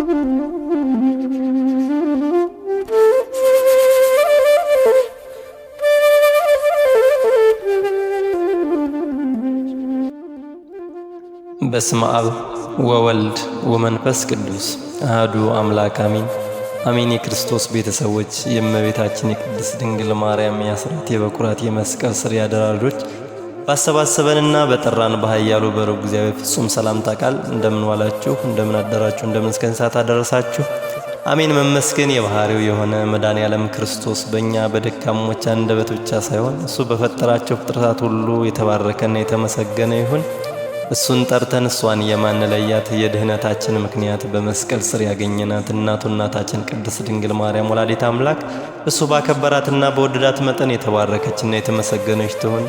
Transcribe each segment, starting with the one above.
በስመ አብ ወወልድ ወመንፈስ ቅዱስ አሐዱ አምላክ አሜን። አሜን። የክርስቶስ ቤተሰቦች፣ የእመቤታችን የቅድስት ድንግል ማርያም የአስራት የበኩራት የመስቀል ስር ያደራ ልጆች ባሰባሰበንና በጠራን በኃያሉ በረቡ እግዚአብሔር ፍጹም ሰላምታ ቃል እንደምን ዋላችሁ፣ እንደምን አደራችሁ፣ እንደምን እስከ ሰዓት አደረሳችሁ። አሜን። መመስገን የባህሪው የሆነ መድኃኔዓለም ክርስቶስ በእኛ በደካሞች አንደበት ብቻ ሳይሆን እሱ በፈጠራቸው ፍጥረታት ሁሉ የተባረከና የተመሰገነ ይሁን። እሱን ጠርተን እሷን የማንለያት የድህነታችን ምክንያት በመስቀል ስር ያገኘናት እናታችን ቅድስት ድንግል ማርያም ወላዲተ አምላክ እሱ ባከበራትና በወደዳት መጠን የተባረከችና የተመሰገነች ትሁን።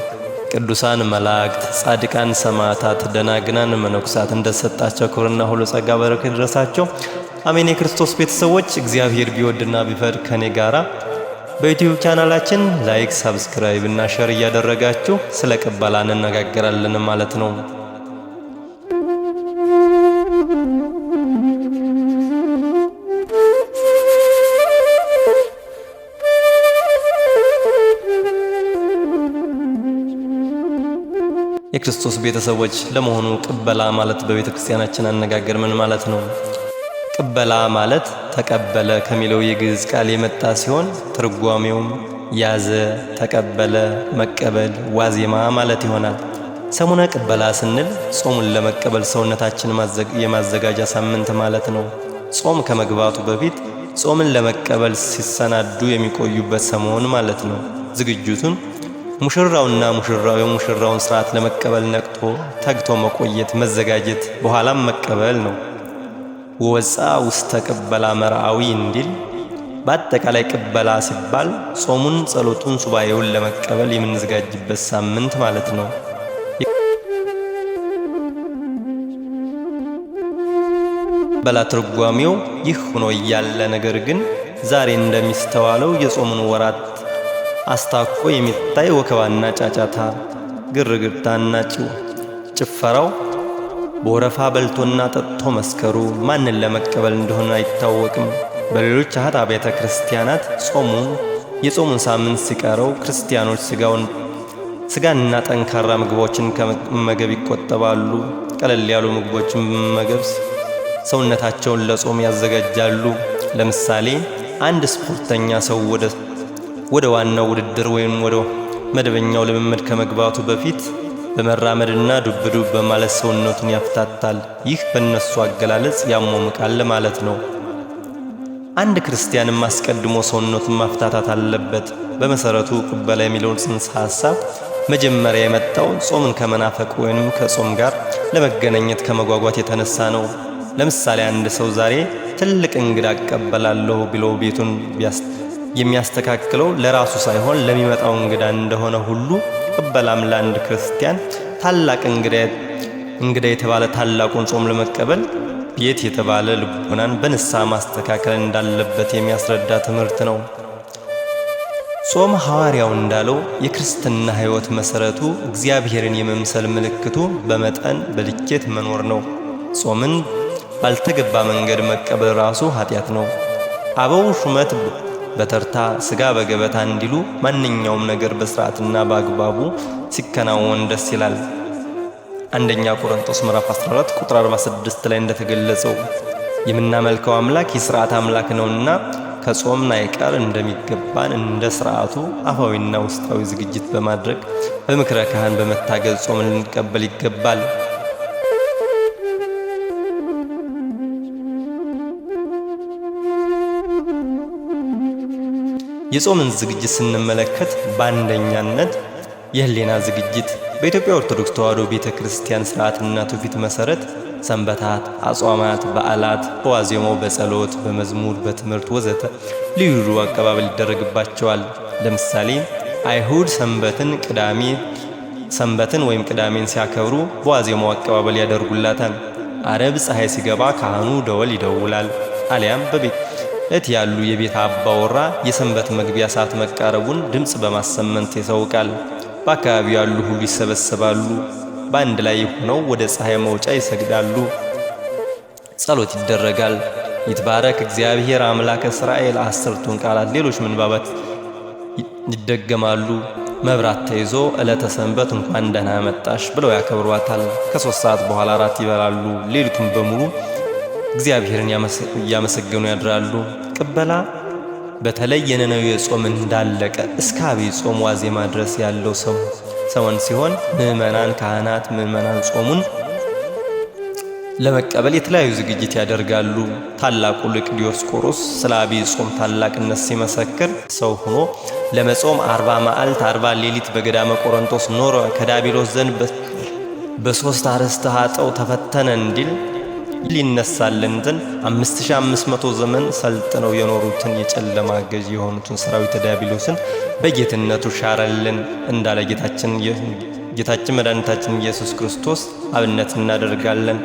ቅዱሳን መላእክት፣ ጻድቃን ሰማዕታት፣ ደናግናን መነኩሳት እንደሰጣቸው ክብርና ሁሉ ጸጋ በረከት ይድረሳቸው። አሜን። የክርስቶስ ቤተሰቦች፣ እግዚአብሔር ቢወድና ቢፈቅድ ከኔ ጋራ በዩቲዩብ ቻናላችን ላይክ፣ ሰብስክራይብ እና ሼር እያደረጋችሁ ስለ ቅበላ እንነጋገራለን ማለት ነው። የክርስቶስ ቤተሰቦች፣ ለመሆኑ ቅበላ ማለት በቤተ ክርስቲያናችን አነጋገር ምን ማለት ነው? ቅበላ ማለት ተቀበለ ከሚለው የግዕዝ ቃል የመጣ ሲሆን ትርጓሜውም ያዘ፣ ተቀበለ፣ መቀበል፣ ዋዜማ ማለት ይሆናል። ሰሙነ ቅበላ ስንል ጾሙን ለመቀበል ሰውነታችን የማዘጋጃ ሳምንት ማለት ነው። ጾም ከመግባቱ በፊት ጾምን ለመቀበል ሲሰናዱ የሚቆዩበት ሰሞን ማለት ነው። ዝግጅቱን ሙሽራውና ሙሽራው የሙሽራውን ሥርዓት ለመቀበል ነቅቶ ተግቶ መቆየት፣ መዘጋጀት፣ በኋላም መቀበል ነው። ወፃ ውስተ ቅበላ መርአዊ እንዲል በአጠቃላይ ቅበላ ሲባል ጾሙን፣ ጸሎቱን፣ ሱባኤውን ለመቀበል የምንዘጋጅበት ሳምንት ማለት ነው። ቅበላ ትርጓሜው ይህ ሆኖ እያለ ነገር ግን ዛሬ እንደሚስተዋለው የጾሙን ወራት አስታኮ የሚታይ ወከባና ጫጫታ፣ ግርግርታና ጭፈራው፣ በወረፋ በልቶና ጠጥቶ መስከሩ ማንን ለመቀበል እንደሆነ አይታወቅም። በሌሎች አህት አብያተ ክርስቲያናት የጾሙን ሳምንት ሲቀረው ክርስቲያኖች ስጋንና ጠንካራ ምግቦችን ከመመገብ ይቆጠባሉ። ቀለል ያሉ ምግቦችን በመመገብ ሰውነታቸውን ለጾም ያዘጋጃሉ። ለምሳሌ አንድ ስፖርተኛ ሰው ወደ ዋናው ውድድር ወይም ወደ መደበኛው ልምምድ ከመግባቱ በፊት በመራመድና ዱብ ዱብ በማለት ሰውነቱን ያፍታታል። ይህ በእነሱ አገላለጽ ያሟሙቃል ማለት ነው። አንድ ክርስቲያንም አስቀድሞ ሰውነቱን ማፍታታት አለበት። በመሰረቱ ቅበላ የሚለውን ጽንሰ ሐሳብ መጀመሪያ የመጣው ጾምን ከመናፈቅ ወይም ከጾም ጋር ለመገናኘት ከመጓጓት የተነሳ ነው። ለምሳሌ አንድ ሰው ዛሬ ትልቅ እንግዳ እቀበላለሁ ብሎ ቤቱን የሚያስተካክለው ለራሱ ሳይሆን ለሚመጣው እንግዳ እንደሆነ ሁሉ ቅበላም ለአንድ ክርስቲያን ታላቅ እንግዳ የተባለ ታላቁን ጾም ለመቀበል ቤት የተባለ ልቦናን በንስሐ ማስተካከል እንዳለበት የሚያስረዳ ትምህርት ነው። ጾም ሐዋርያው እንዳለው የክርስትና ሕይወት መሰረቱ እግዚአብሔርን የመምሰል ምልክቱ በመጠን በልኬት መኖር ነው። ጾምን ባልተገባ መንገድ መቀበል ራሱ ኃጢአት ነው። አበው ሹመት በተርታ ስጋ በገበታ እንዲሉ ማንኛውም ነገር በስርዓትና በአግባቡ ሲከናወን ደስ ይላል። አንደኛ ቆሮንቶስ ምዕራፍ 14 ቁጥር 46 ላይ እንደተገለጸው የምናመልከው አምላክ የሥርዓት አምላክ ነውና ከጾምን አይቀር እንደሚገባን እንደ ሥርዓቱ አፋዊና ውስጣዊ ዝግጅት በማድረግ በምክረ ካህን በመታገዝ ጾምን ልንቀበል ይገባል። የጾምን ዝግጅት ስንመለከት በአንደኛነት የህሊና ዝግጅት በኢትዮጵያ ኦርቶዶክስ ተዋሕዶ ቤተክርስቲያን ሥርዓትና ትውፊት መሰረት ሰንበታት፣ አጽዋማት፣ በዓላት በዋዜማው በጸሎት፣ በመዝሙር፣ በትምህርት ወዘተ ልዩ አቀባበል ይደረግባቸዋል። ለምሳሌ አይሁድ ሰንበትን ወይም ቅዳሜን ሲያከብሩ በዋዜማው አቀባበል ያደርጉላታል። አረብ ፀሐይ ሲገባ ካህኑ ደወል ይደውላል። አሊያም በቤት ያሉ የቤት አባወራ የሰንበት መግቢያ ሰዓት መቃረቡን ድምጽ በማሰመት ያሳውቃል። በአካባቢው ያሉ ሁሉ ይሰበሰባሉ። በአንድ ላይ ሆነው ወደ ፀሐይ መውጫ ይሰግዳሉ። ጸሎት ይደረጋል። ይትባረክ እግዚአብሔር አምላከ እስራኤል 10ቱን ቃላት ሌሎች ምንባባት ይደገማሉ። መብራት ተይዞ ዕለተ ሰንበት እንኳን ደህና መጣሽ ብለው ያከብሯታል። ከ3 ሰዓት በኋላ እራት ይበላሉ። ሌሊቱን በሙሉ እግዚአብሔርን እያመሰገኑ ያድራሉ። ቅበላ በተለይ የነነዌ ጾም እንዳለቀ እስከ አብይ ጾም ዋዜማ ድረስ ያለው ሰሞን ሲሆን ምዕመናን፣ ካህናት፣ ምዕመናን ጾሙን ለመቀበል የተለያዩ ዝግጅት ያደርጋሉ። ታላቁ ሊቅ ዲዮስቆሮስ ስለ አብይ ጾም ታላቅነት ሲመሰክር ሰው ሆኖ ለመጾም 40 መዓልት 40 ሌሊት በገዳመ ቆሮንቶስ ኖረ፣ ከዲያብሎስ ዘንድ በ3 አርዕስተ ኃጥእ ተፈተነ እንዲል ሊነሳልን ዘንድ 5500 ዘመን ሰልጥነው የኖሩትን የጨለማ ገዥ የሆኑትን ሰራዊተ ዲያብሎስን በጌትነቱ ሻረልን እንዳለ ጌታችን መድኃኒታችን ኢየሱስ ክርስቶስ አብነት እናደርጋለን።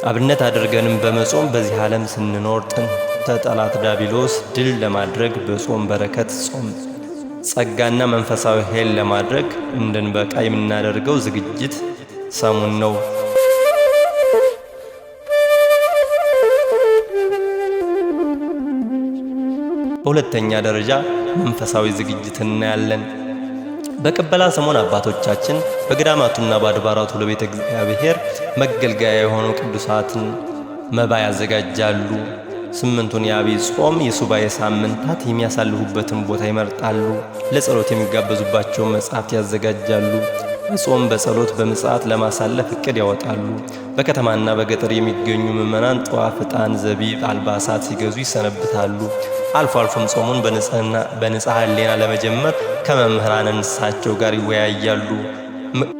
አብነት አድርገንም በመጾም በዚህ ዓለም ስንኖር ጥንተ ጠላት ዲያብሎስ ድል ለማድረግ በጾም በረከት፣ ጾም ጸጋና መንፈሳዊ ኃይል ለማድረግ እንድንበቃ የምናደርገው ዝግጅት ሰሙን ነው። በሁለተኛ ደረጃ መንፈሳዊ ዝግጅት እናያለን። በቅበላ ሰሞን አባቶቻችን በገዳማቱና በአድባራቱ ለቤተ እግዚአብሔር መገልገያ የሆኑ ቅዱሳትን መባ ያዘጋጃሉ። 8ቱን የአብይ ጾም የሱባኤ ሳምንታት የሚያሳልፉበትን ቦታ ይመርጣሉ። ለጸሎት የሚጋበዙባቸውን መጻሕፍት ያዘጋጃሉ። በጾም በጸሎት በምጽአት ለማሳለፍ እቅድ ያወጣሉ። በከተማና በገጠር የሚገኙ ምዕመናን ጧፍ፣ ዕጣን፣ ዘቢብ፣ አልባሳት ሲገዙ ይሰነብታሉ። አልፎ አልፎም ጾሙን በንጽሐ ሕሊና ለመጀመር ከመምህራን እንስሳቸው ጋር ይወያያሉ።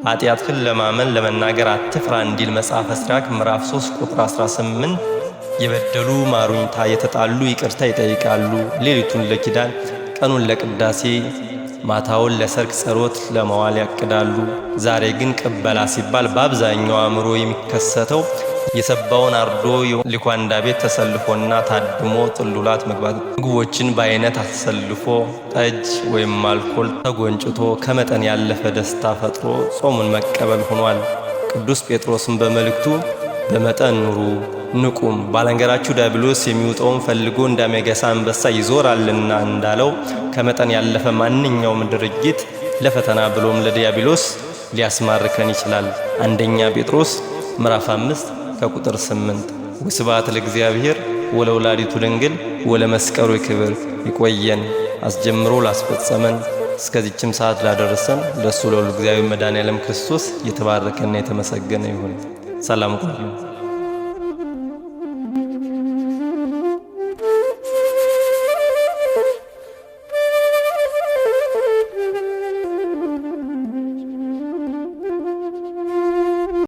ኃጢአትህን ለማመን ለመናገር አትፍራ እንዲል መጽሐፈ ሲራክ ምዕራፍ 3 ቁጥር 18 የበደሉ ማሩኝታ፣ የተጣሉ ይቅርታ ይጠይቃሉ። ሌሊቱን ለኪዳን፣ ቀኑን ለቅዳሴ፣ ማታውን ለሰርክ ጸሎት ለመዋል ያቅዳሉ። ዛሬ ግን ቅበላ ሲባል በአብዛኛው አእምሮ የሚከሰተው የሰባውን አርዶ ሊኳንዳ ቤት ተሰልፎና ታድሞ ጥሉላት መግባት፣ ምግቦችን በአይነት አሰልፎ ጠጅ ወይም አልኮል ተጎንጭቶ ከመጠን ያለፈ ደስታ ፈጥሮ ጾሙን መቀበል ሆኗል። ቅዱስ ጴጥሮስም በመልእክቱ በመጠን ኑሩ ንቁም፣ ባላንገራችሁ ዲያብሎስ የሚውጠውን ፈልጎ እንዳሚያገሳ አንበሳ ይዞራልና እንዳለው ከመጠን ያለፈ ማንኛውም ድርጊት ለፈተና ብሎም ለዲያብሎስ ሊያስማርከን ይችላል። አንደኛ ጴጥሮስ ምዕራፍ 5 ከቁጥር 8። ወስብሐት ለእግዚአብሔር ወለወላዲቱ ድንግል ወለመስቀሉ ክብር። ይቆየን አስጀምሮ ላስፈጸመን እስከዚህችም ሰዓት ላደረሰን ለእሱ ለሁሉ እግዚአብሔር መድኃኔዓለም ክርስቶስ የተባረከና የተመሰገነ ይሁን። ሰላም ቆዩ።